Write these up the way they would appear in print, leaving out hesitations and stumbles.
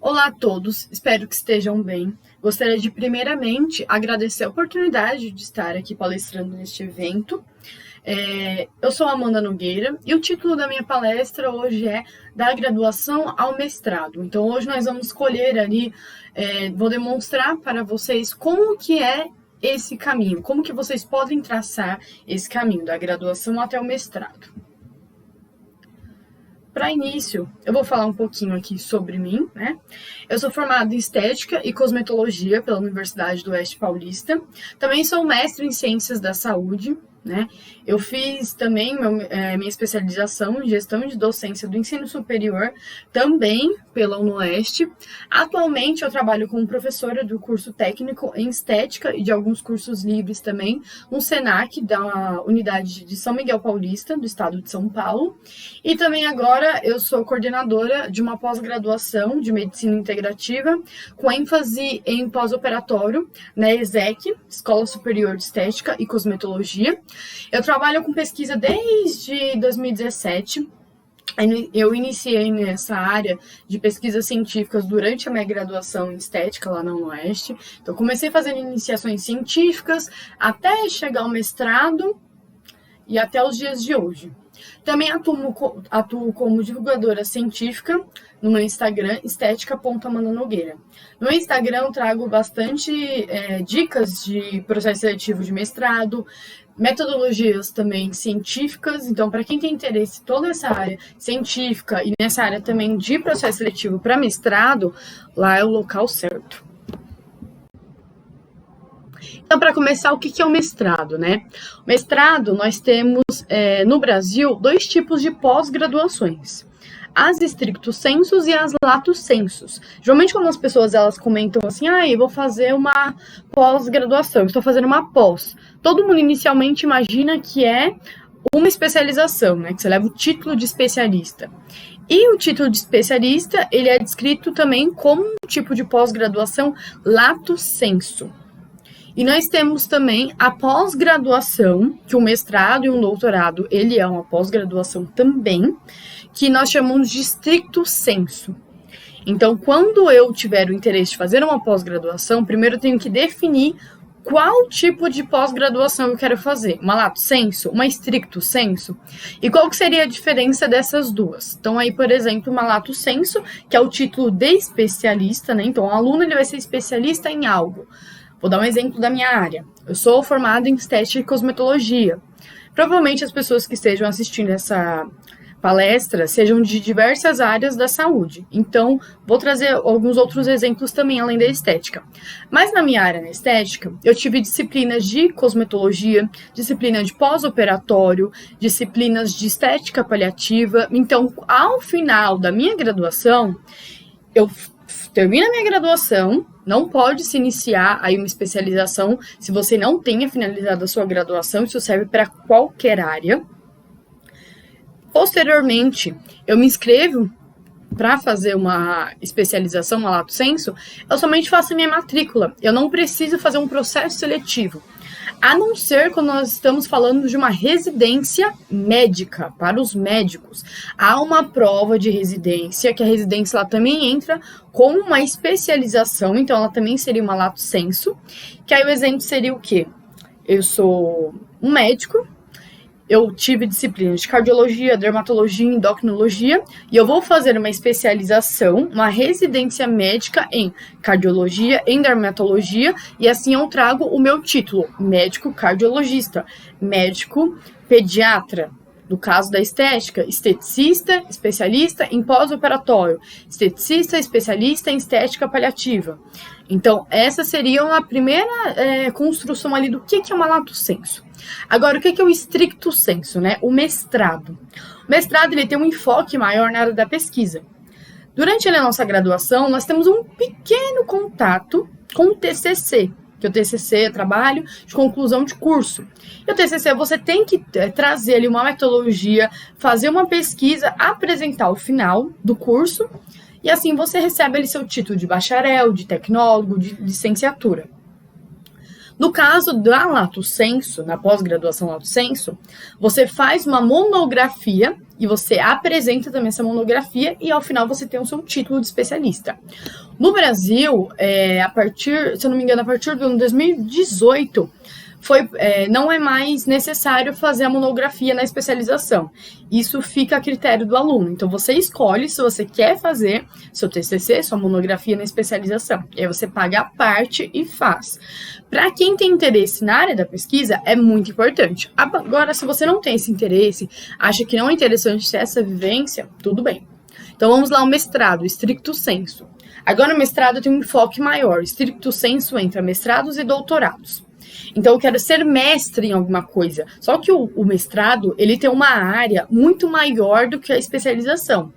Olá a todos, espero que estejam bem. Gostaria de, primeiramente, agradecer a oportunidade de estar aqui palestrando neste evento. Eu sou Amanda Nogueira e o título da minha palestra hoje é Da Graduação ao Mestrado. Então, hoje nós vamos escolher ali, vou demonstrar para vocês como que é esse caminho, como que vocês podem traçar esse caminho da graduação até o mestrado. Para início, eu vou falar um pouquinho aqui sobre mim, né? Eu sou formada em Estética e Cosmetologia pela Universidade do Oeste Paulista. Também sou mestre em Ciências da Saúde, né? Eu fiz também minha especialização em Gestão de Docência do Ensino Superior, também pela UniOeste. Atualmente, eu trabalho como professora do curso técnico em Estética e de alguns cursos livres também, no SENAC, da unidade de São Miguel Paulista, do estado de São Paulo. E também agora eu sou coordenadora de uma pós-graduação de Medicina Integrativa, com ênfase em pós-operatório, na ESEC, Escola Superior de Estética e Cosmetologia. Eu trabalho com pesquisa desde 2017. Eu iniciei nessa área de pesquisas científicas durante a minha graduação em estética lá na UniOeste. Então, comecei fazendo iniciações científicas até chegar ao mestrado e até os dias de hoje. Também atuo como divulgadora científica no meu Instagram, estética.amandanogueira. No Instagram eu trago bastante dicas de processo seletivo de mestrado, metodologias também científicas. Então, para quem tem interesse em toda essa área científica e nessa área também de processo seletivo para mestrado, lá é o local certo. Então, para começar, o que é o mestrado, né? O mestrado, nós temos, no Brasil, dois tipos de pós-graduações. As stricto sensus e as lato sensus. Geralmente, quando as pessoas elas comentam assim, eu vou fazer uma pós-graduação, estou fazendo uma pós. Todo mundo inicialmente imagina que é uma especialização, né? Que você leva o título de especialista. E o título de especialista, ele é descrito também como um tipo de pós-graduação lato sensu. E nós temos também a pós-graduação, que o mestrado e o doutorado, ele é uma pós-graduação também, que nós chamamos de stricto sensu. Então, quando eu tiver o interesse de fazer uma pós-graduação, primeiro eu tenho que definir qual tipo de pós-graduação eu quero fazer. Uma lato sensu, uma stricto sensu. E qual que seria a diferença dessas duas? Então, aí, por exemplo, uma lato sensu, que é o título de especialista, né? Então, o aluno ele vai ser especialista em algo. Vou dar um exemplo da minha área. Eu sou formada em estética e cosmetologia. Provavelmente as pessoas que estejam assistindo essa palestra sejam de diversas áreas da saúde. Então, vou trazer alguns outros exemplos também, além da estética. Mas na minha área, na estética, eu tive disciplinas de cosmetologia, disciplina de pós-operatório, disciplinas de estética paliativa. Então, ao final da minha graduação, eu termino a minha graduação, não pode se iniciar aí uma especialização se você não tenha finalizado a sua graduação, isso serve para qualquer área. Posteriormente, eu me inscrevo para fazer uma especialização, uma lato sensu, eu somente faço a minha matrícula, eu não preciso fazer um processo seletivo. A não ser quando nós estamos falando de uma residência médica, para os médicos. Há uma prova de residência, que a residência lá também entra com uma especialização, então ela também seria uma lato sensu, que aí o exemplo seria o quê? Eu sou um médico, eu tive disciplinas de cardiologia, dermatologia, endocrinologia, e eu vou fazer uma especialização, uma residência médica em cardiologia, em dermatologia, e assim eu trago o meu título, médico cardiologista, médico pediatra. No caso da estética, esteticista, especialista em pós-operatório, esteticista, especialista em estética paliativa. Então, essa seria uma primeira construção ali do que é uma lato sensu. Agora, o que é o stricto sensu, né? O mestrado. O mestrado ele tem um enfoque maior na área da pesquisa. Durante a nossa graduação, nós temos um pequeno contato com o TCC, que o TCC é trabalho de conclusão de curso. E o TCC você tem que trazer ali uma metodologia, fazer uma pesquisa, apresentar o final do curso, e assim você recebe ali seu título de bacharel, de tecnólogo, de licenciatura. No caso da lato sensu, na pós-graduação lato sensu, você faz uma monografia e você apresenta também essa monografia e ao final você tem o seu título de especialista. No Brasil, a partir, se eu não me engano, a partir do ano 2018, não é mais necessário fazer a monografia na especialização. Isso fica a critério do aluno. Então, você escolhe se você quer fazer seu TCC, sua monografia na especialização. E aí você paga a parte e faz. Para quem tem interesse na área da pesquisa, é muito importante. Agora, se você não tem esse interesse, acha que não é interessante ter essa vivência, tudo bem. Então, vamos lá, o mestrado, stricto sensu. Agora, o mestrado tem um enfoque maior. Stricto sensu entra mestrados e doutorados. Então, eu quero ser mestre em alguma coisa. Só que o mestrado, ele tem uma área muito maior do que a especialização.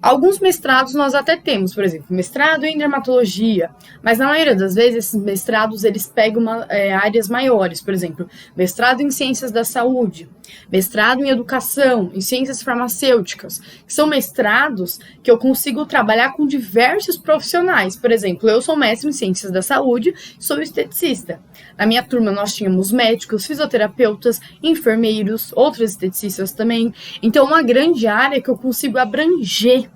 Alguns mestrados nós até temos, por exemplo, mestrado em dermatologia, mas na maioria das vezes esses mestrados eles pegam áreas maiores, por exemplo, mestrado em ciências da saúde, mestrado em educação, em ciências farmacêuticas, que são mestrados que eu consigo trabalhar com diversos profissionais. Por exemplo, eu sou mestre em ciências da saúde, sou esteticista. Na minha turma nós tínhamos médicos, fisioterapeutas, enfermeiros, outros esteticistas também. Então, uma grande área que eu consigo abranger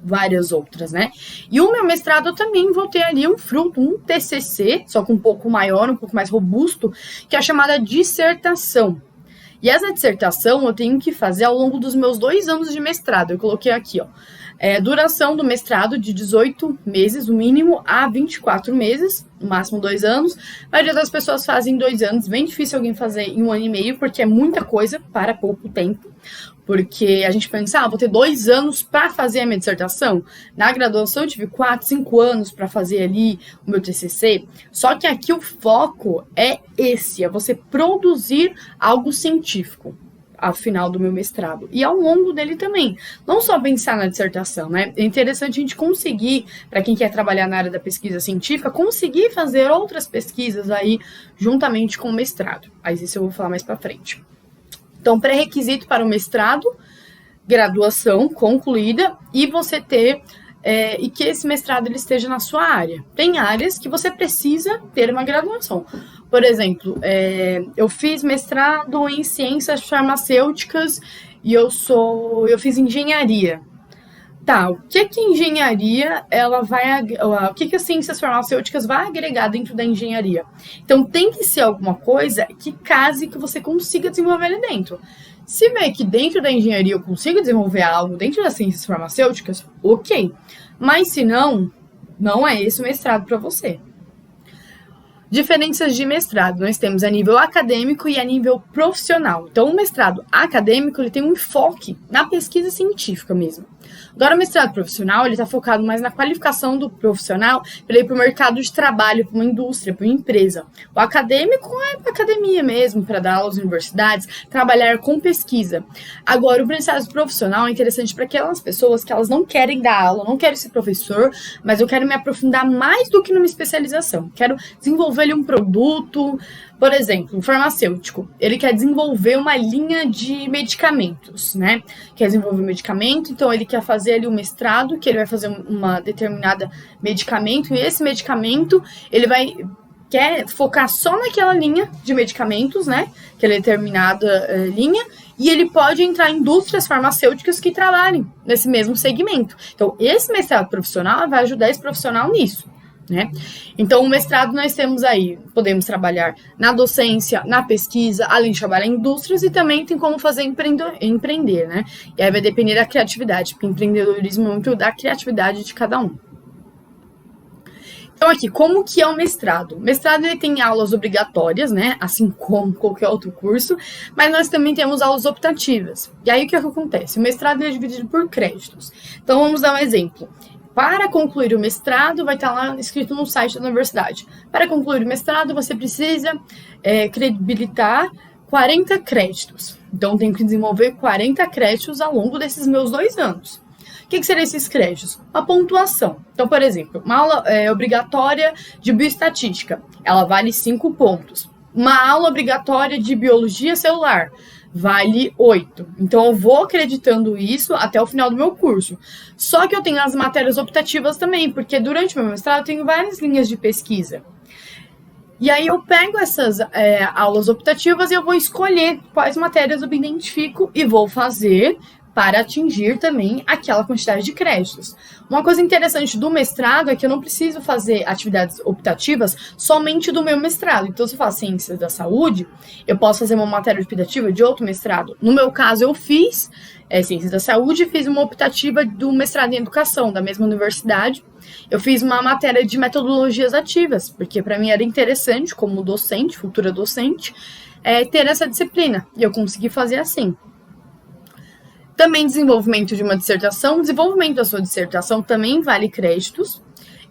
várias outras, né? E o meu mestrado eu também vou ter ali um fruto, um TCC, só que um pouco maior, um pouco mais robusto, que é a chamada dissertação. E essa dissertação eu tenho que fazer ao longo dos meus 2 anos de mestrado. Eu coloquei aqui, ó, duração do mestrado de 18 meses, o mínimo, a 24 meses, no máximo 2 anos. A maioria das pessoas fazem em 2 anos, bem difícil alguém fazer em 1 ano e meio, porque é muita coisa para pouco tempo. Porque a gente pensa, vou ter 2 anos para fazer a minha dissertação. Na graduação eu tive 4, 5 anos para fazer ali o meu TCC. Só que aqui o foco é esse, é você produzir algo científico ao final do meu mestrado. E ao longo dele também. Não só pensar na dissertação, né? É interessante a gente conseguir, para quem quer trabalhar na área da pesquisa científica, conseguir fazer outras pesquisas aí juntamente com o mestrado. Mas isso eu vou falar mais para frente. Então, pré-requisito para o mestrado, graduação concluída e você ter, e que esse mestrado ele esteja na sua área. Tem áreas que você precisa ter uma graduação. Por exemplo, eu fiz mestrado em ciências farmacêuticas e eu fiz engenharia. Tá, o que a engenharia, o que as ciências farmacêuticas vai agregar dentro da engenharia? Então, tem que ser alguma coisa que case, que você consiga desenvolver ali dentro. Se vê que dentro da engenharia eu consigo desenvolver algo dentro das ciências farmacêuticas, ok. Mas se não, não é esse o mestrado para você. Diferenças de mestrado, nós temos a nível acadêmico e a nível profissional. Então, o mestrado acadêmico ele tem um enfoque na pesquisa científica mesmo. Agora, o mestrado profissional ele está focado mais na qualificação do profissional para ir para o mercado de trabalho, para uma indústria, para uma empresa. O acadêmico é para academia mesmo, para dar aulas em universidades, trabalhar com pesquisa. Agora, o mestrado profissional é interessante para aquelas pessoas que elas não querem dar aula, não querem ser professor, mas eu quero me aprofundar mais do que numa especialização. Quero desenvolver ali um produto, por exemplo, um farmacêutico, ele quer desenvolver uma linha de medicamentos, né? Quer desenvolver um medicamento, então ele quer fazer ali um mestrado, que ele vai fazer uma determinada medicamento, e esse medicamento, quer focar só naquela linha de medicamentos, né? Aquela determinada linha, e ele pode entrar em indústrias farmacêuticas que trabalhem nesse mesmo segmento. Então, esse mestrado profissional vai ajudar esse profissional nisso. Né? Então, o mestrado nós temos aí, podemos trabalhar na docência, na pesquisa, além de trabalhar em indústrias e também tem como fazer empreender, né? E aí vai depender da criatividade, porque empreendedorismo é muito da criatividade de cada um. Então, aqui, como que é o mestrado? O mestrado ele tem aulas obrigatórias, né? Assim como qualquer outro curso, mas nós também temos aulas optativas. E aí, o que acontece? O mestrado é dividido por créditos. Então, vamos dar um exemplo. Para concluir o mestrado, vai estar lá escrito no site da universidade. Para concluir o mestrado, você precisa credibilitar 40 créditos. Então, eu tenho que desenvolver 40 créditos ao longo desses meus 2 anos. O que seriam esses créditos? A pontuação. Então, por exemplo, uma aula obrigatória de bioestatística, ela vale 5 pontos. Uma aula obrigatória de biologia celular vale 8. Então, eu vou acreditando isso até o final do meu curso. Só que eu tenho as matérias optativas também, porque durante o meu mestrado eu tenho várias linhas de pesquisa. E aí eu pego essas aulas optativas e eu vou escolher quais matérias eu me identifico e vou fazer para atingir também aquela quantidade de créditos. Uma coisa interessante do mestrado é que eu não preciso fazer atividades optativas somente do meu mestrado. Então, se eu faço Ciências da Saúde, eu posso fazer uma matéria optativa de outro mestrado. No meu caso, eu fiz Ciências da Saúde e fiz uma optativa do mestrado em Educação, da mesma universidade. Eu fiz uma matéria de metodologias ativas, porque para mim era interessante, como docente, futura docente, ter essa disciplina. E eu consegui fazer assim. Também desenvolvimento de uma dissertação. O desenvolvimento da sua dissertação também vale créditos.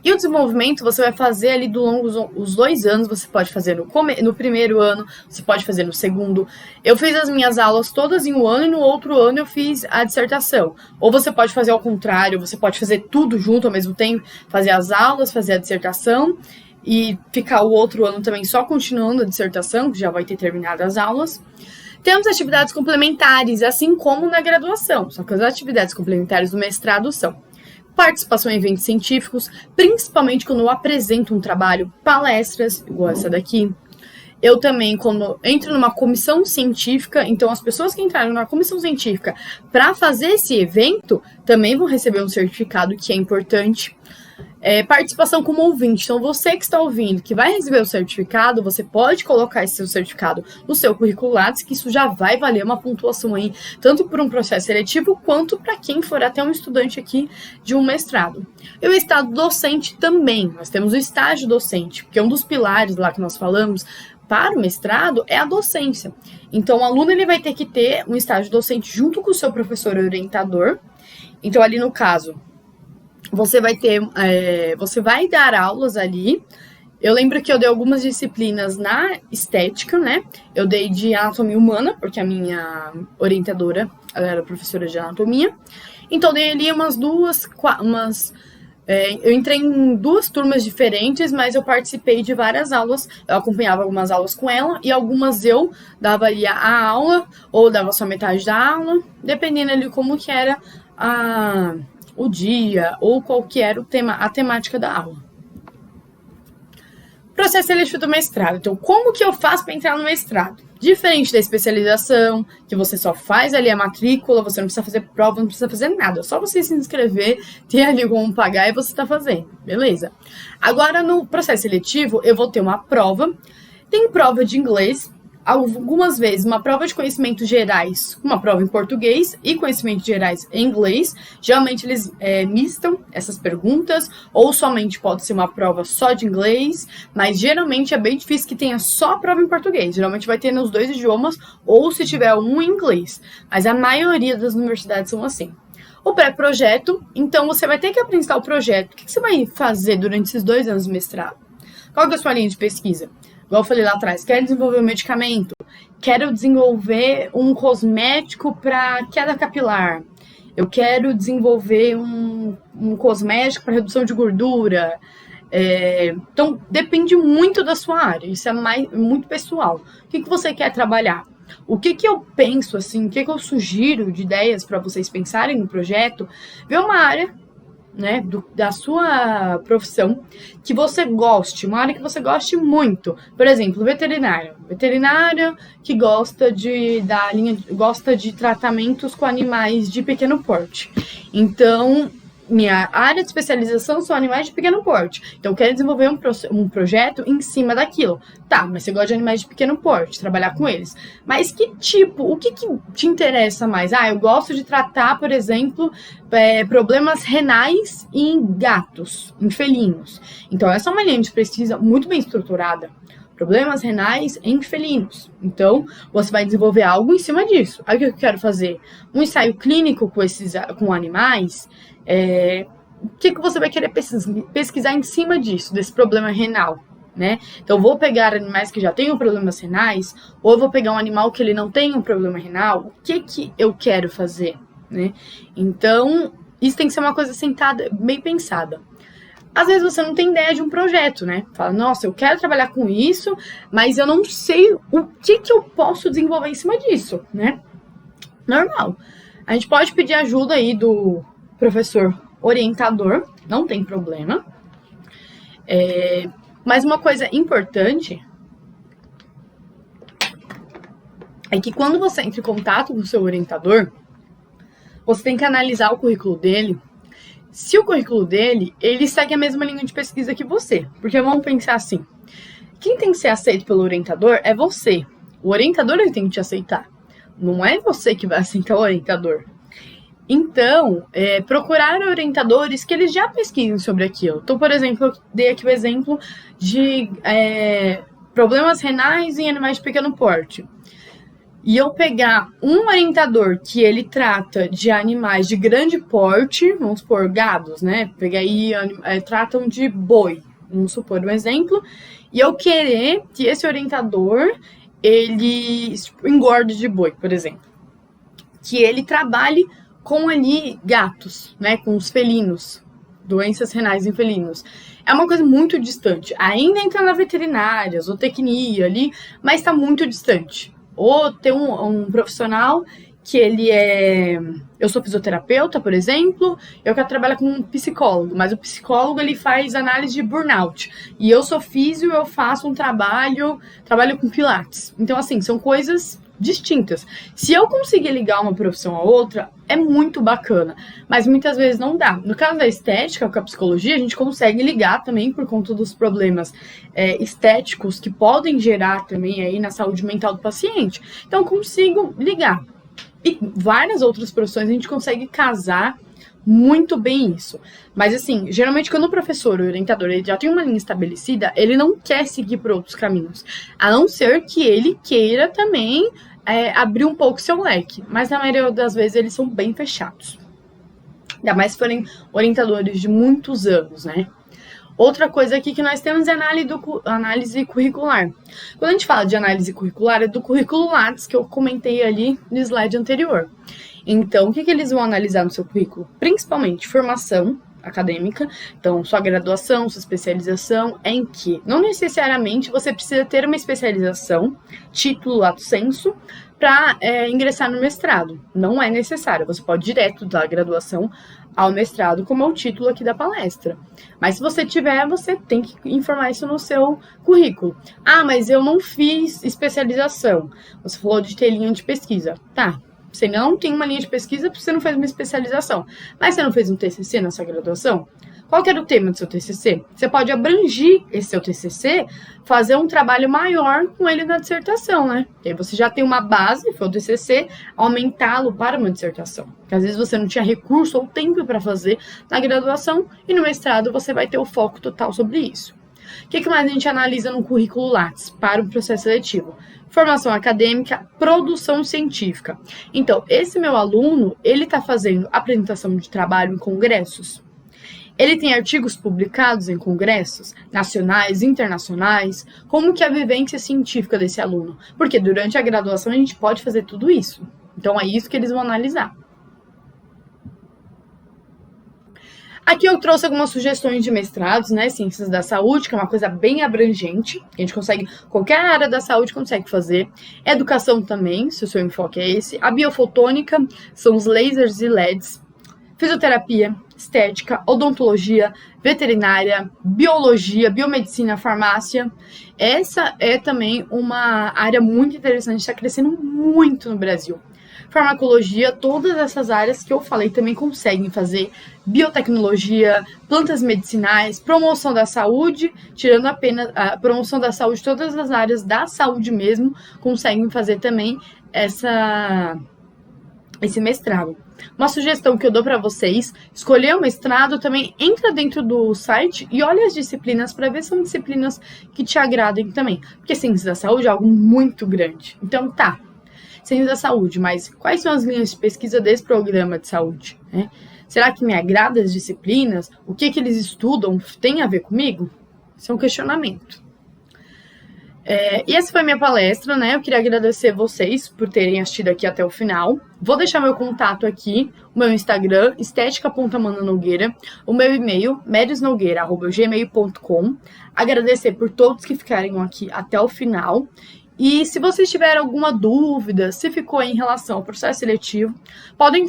E o desenvolvimento você vai fazer ali do longo os 2 anos, você pode fazer no primeiro ano, você pode fazer no segundo. Eu fiz as minhas aulas todas em um ano e no outro ano eu fiz a dissertação. Ou você pode fazer ao contrário, você pode fazer tudo junto ao mesmo tempo, fazer as aulas, fazer a dissertação e ficar o outro ano também só continuando a dissertação, que já vai ter terminado as aulas. Temos atividades complementares, assim como na graduação, só que as atividades complementares do mestrado são participação em eventos científicos, principalmente quando eu apresento um trabalho, palestras, igual essa daqui. Eu também, quando entro numa comissão científica, então as pessoas que entraram na comissão científica para fazer esse evento também vão receber um certificado, que é importante. Participação como ouvinte. Então, você que está ouvindo, que vai receber o certificado, você pode colocar esse seu certificado no seu currículo Lattes, que isso já vai valer uma pontuação aí, tanto por um processo seletivo, quanto para quem for até um estudante aqui de um mestrado. E o estado docente também. Nós temos o estágio docente, que é um dos pilares lá que nós falamos para o mestrado, é a docência. Então, o aluno ele vai ter que ter um estágio docente junto com o seu professor orientador. Então, ali no caso, você vai dar aulas ali. Eu lembro que eu dei algumas disciplinas na estética, né? Eu dei de anatomia humana, porque a minha orientadora, ela era professora de anatomia. Então, eu dei ali eu entrei em 2 turmas diferentes, mas eu participei de várias aulas. Eu acompanhava algumas aulas com ela e algumas eu dava ali a aula, ou dava só metade da aula, dependendo ali como que era o dia, ou qual que era a temática da aula. Processo seletivo do mestrado. Então, como que eu faço para entrar no mestrado? Diferente da especialização, que você só faz ali a matrícula, você não precisa fazer prova, não precisa fazer nada. Só você se inscrever, ter ali como pagar e você está fazendo. Beleza? Agora, no processo seletivo, eu vou ter uma prova. Tem prova de inglês, algumas vezes uma prova de conhecimentos gerais, uma prova em português e conhecimentos gerais em inglês. Geralmente eles mistam essas perguntas, ou somente pode ser uma prova só de inglês, mas geralmente é bem difícil que tenha só a prova em português. Geralmente vai ter nos 2 idiomas, ou se tiver um em inglês. Mas a maioria das universidades são assim. O pré-projeto, então você vai ter que apresentar o projeto. O que você vai fazer durante esses 2 anos de mestrado? Qual que é a sua linha de pesquisa? Igual eu falei lá atrás, quero desenvolver um medicamento, quero desenvolver um cosmético para queda capilar, eu quero desenvolver um cosmético para redução de gordura. Então, depende muito da sua área, isso é muito pessoal. O que você quer trabalhar? O que eu penso, assim, o que eu sugiro de ideias para vocês pensarem no projeto? Ver uma área, né, da sua profissão que você goste, uma área que você goste muito. Por exemplo, veterinário que gosta de tratamentos com animais de pequeno porte. Então, minha área de especialização são animais de pequeno porte. Então, eu quero desenvolver um projeto em cima daquilo. Tá, mas você gosta de animais de pequeno porte, trabalhar com eles. Mas o que te interessa mais? Eu gosto de tratar, por exemplo, problemas renais em gatos, em felinos. Então, essa é uma linha de pesquisa muito bem estruturada. Problemas renais em felinos. Então, você vai desenvolver algo em cima disso. Aí, o que eu quero fazer? Um ensaio clínico com animais. O que você vai querer pesquisar em cima disso, desse problema renal, né? Então, eu vou pegar animais que já tenham problemas renais, ou eu vou pegar um animal que ele não tem um problema renal. O que eu quero fazer, né? Então, isso tem que ser uma coisa sentada, bem pensada. Às vezes você não tem ideia de um projeto, né? Fala, nossa, eu quero trabalhar com isso, mas eu não sei o que eu posso desenvolver em cima disso, né? Normal. A gente pode pedir ajuda aí do professor orientador, não tem problema. Mas uma coisa importante é que quando você entra em contato com o seu orientador, você tem que analisar o currículo dele. Se o currículo dele, ele segue a mesma linha de pesquisa que você. Porque vamos pensar assim, quem tem que ser aceito pelo orientador é você. O orientador ele tem que te aceitar. Não é você que vai aceitar o orientador. Então, procurar orientadores que eles já pesquisem sobre aquilo. Então, por exemplo, eu dei aqui o exemplo de problemas renais em animais de pequeno porte. E eu pegar um orientador que ele trata de animais de grande porte, vamos supor, gados, né? Pegar aí, tratam de boi, vamos supor um exemplo. E eu querer que esse orientador, ele engorde de boi, por exemplo. Que ele trabalhe com ali gatos, né? Com os felinos, doenças renais em felinos. É uma coisa muito distante. Ainda entra na veterinária, zootecnia ali, mas está muito distante. Ou ter um profissional que ele é... Eu sou fisioterapeuta, por exemplo, eu quero trabalhar com um psicólogo, mas o psicólogo ele faz análise de burnout. E eu sou físio, eu faço um trabalho com pilates. Então, assim, são coisas distintas. Se eu conseguir ligar uma profissão a outra, é muito bacana, mas muitas vezes não dá. No caso da estética, com a psicologia, a gente consegue ligar também por conta dos problemas estéticos que podem gerar também aí na saúde mental do paciente. Então, eu consigo ligar. E várias outras profissões a gente consegue casar muito bem isso. Mas assim, geralmente quando o professor, o orientador, ele já tem uma linha estabelecida, ele não quer seguir por outros caminhos. A não ser que ele queira também abrir um pouco seu leque. Mas na maioria das vezes eles são bem fechados. Ainda mais se forem orientadores de muitos anos, né? Outra coisa aqui que nós temos é análise curricular. Quando a gente fala de análise curricular, é do currículo Lattes, que eu comentei ali no slide anterior. Então, o que eles vão analisar no seu currículo? Principalmente formação acadêmica, então sua graduação, sua especialização, em que não necessariamente você precisa ter uma especialização, título, lato sensu, para ingressar no mestrado. Não é necessário, você pode ir direto da graduação ao mestrado, como é o título aqui da palestra. Mas se você tiver, você tem que informar isso no seu currículo. Ah, mas eu não fiz especialização. Você falou de ter linha de pesquisa. Tá, você não tem uma linha de pesquisa porque você não fez uma especialização. Mas você não fez um TCC na sua graduação? Qual que era o tema do seu TCC? Você pode abrangir esse seu TCC, fazer um trabalho maior com ele na dissertação, né? E aí você já tem uma base, foi o TCC, aumentá-lo para uma dissertação. Porque às vezes você não tinha recurso ou tempo para fazer na graduação e no mestrado você vai ter o foco total sobre isso. O que mais a gente analisa no currículo Lattes para o processo seletivo? Formação acadêmica, produção científica. Então, esse meu aluno, ele está fazendo apresentação de trabalho em congressos. Ele tem artigos publicados em congressos nacionais, internacionais. Como que é a vivência científica desse aluno? Porque durante a graduação a gente pode fazer tudo isso. Então, é isso que eles vão analisar. Aqui eu trouxe algumas sugestões de mestrados, né? Ciências da saúde, que é uma coisa bem abrangente. A gente consegue, qualquer área da saúde consegue fazer. Educação também, se o seu enfoque é esse. A biofotônica, são os lasers e LEDs. Fisioterapia, estética, odontologia, veterinária, biologia, biomedicina, farmácia. Essa é também uma área muito interessante, está crescendo muito no Brasil. Farmacologia, todas essas áreas que eu falei também conseguem fazer. Biotecnologia, plantas medicinais, promoção da saúde, tirando apenas a promoção da saúde, todas as áreas da saúde mesmo conseguem fazer também esse mestrado. Uma sugestão que eu dou para vocês, escolher o mestrado também, entra dentro do site e olha as disciplinas para ver se são disciplinas que te agradem também. Porque ciências da saúde é algo muito grande. Então tá, ciências da saúde, mas quais são as linhas de pesquisa desse programa de saúde? Né? Será que me agrada as disciplinas? O que eles estudam tem a ver comigo? Isso é um questionamento. E essa foi a minha palestra, né? Eu queria agradecer vocês por terem assistido aqui até o final. Vou deixar meu contato aqui, o meu Instagram, estética.amananogueira, o meu e-mail, medisnogueira@gmail.com. Agradecer por todos que ficaram aqui até o final. E se vocês tiverem alguma dúvida, se ficou em relação ao processo seletivo, podem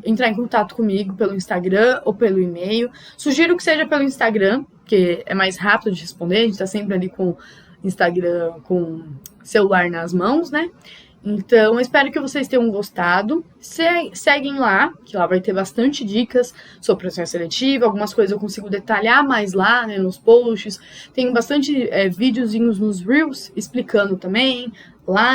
entrar em contato comigo pelo Instagram ou pelo e-mail. Sugiro que seja pelo Instagram, porque é mais rápido de responder, a gente tá sempre ali com Instagram, com celular nas mãos, né? Então, espero que vocês tenham gostado. Seguem lá, que lá vai ter bastante dicas sobre processo seletivo, algumas coisas eu consigo detalhar mais lá, né, nos posts. Tem bastante videozinhos nos Reels explicando também,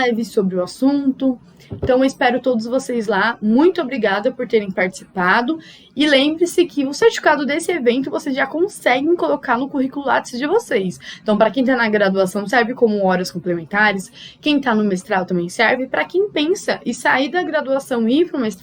lives sobre o assunto. Então, eu espero todos vocês lá. Muito obrigada por terem participado. E lembre-se que o certificado desse evento vocês já conseguem colocar no currículo Lattes de vocês. Então, para quem está na graduação, serve como horas complementares. Quem está no mestrado também serve. Para quem pensa em sair da graduação e ir para o mestrado,